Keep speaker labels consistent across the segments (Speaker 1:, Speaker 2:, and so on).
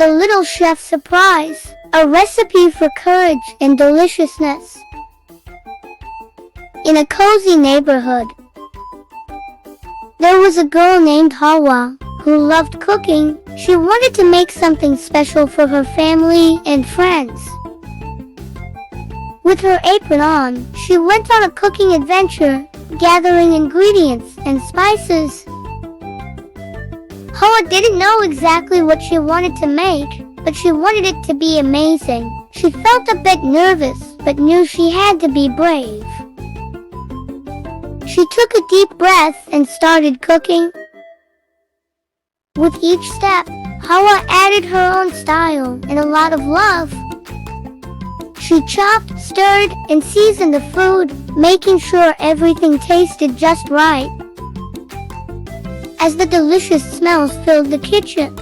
Speaker 1: The Little Chef's Surprise, a recipe for courage and deliciousness. In a cozy neighborhood, there was a girl named Hawa who loved cooking. She wanted to make something special for her family and friends. With her apron on, she went on a cooking adventure, gathering ingredients and spices. Hawa didn't know exactly what she wanted to make, but she wanted it to be amazing. She felt a bit nervous, but knew she had to be brave. She took a deep breath and started cooking. With each step, Hawa added her own style and a lot of love. She chopped, stirred, and seasoned the food, making sure everything tasted just right. As the delicious smells filled the kitchen,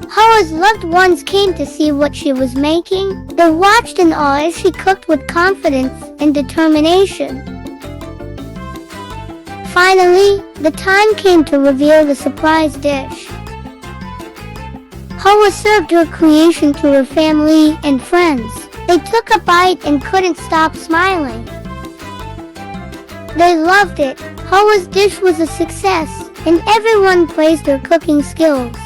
Speaker 1: Hawa's loved ones came to see what she was making. They watched in awe as she cooked with confidence and determination. Finally, the time came to reveal the surprise dish. Hawa served her creation to her family and friends. They took a bite and couldn't stop smiling. They loved it. Hawa's dish was a success, and everyone praised her cooking skills.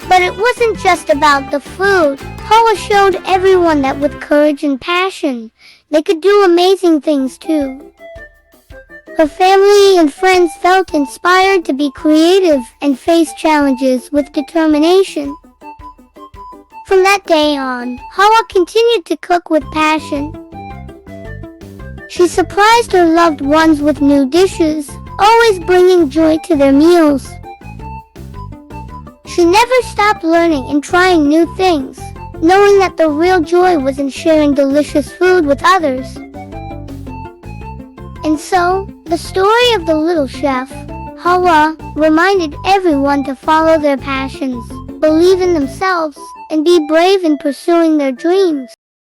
Speaker 1: But it wasn't just about the food. Hawa showed everyone that with courage and passion, they could do amazing things too. Her family and friends felt inspired to be creative and face challenges with determination. From that day on, Hawa continued to cook with passion. She surprised her loved ones with new dishes, always bringing joy to their meals. She never stopped learning and trying new things, knowing that the real joy was in sharing delicious food with others. And so, the story of the little chef, Hawa, reminded everyone to follow their passions, believe in themselves, and be brave in pursuing their dreams.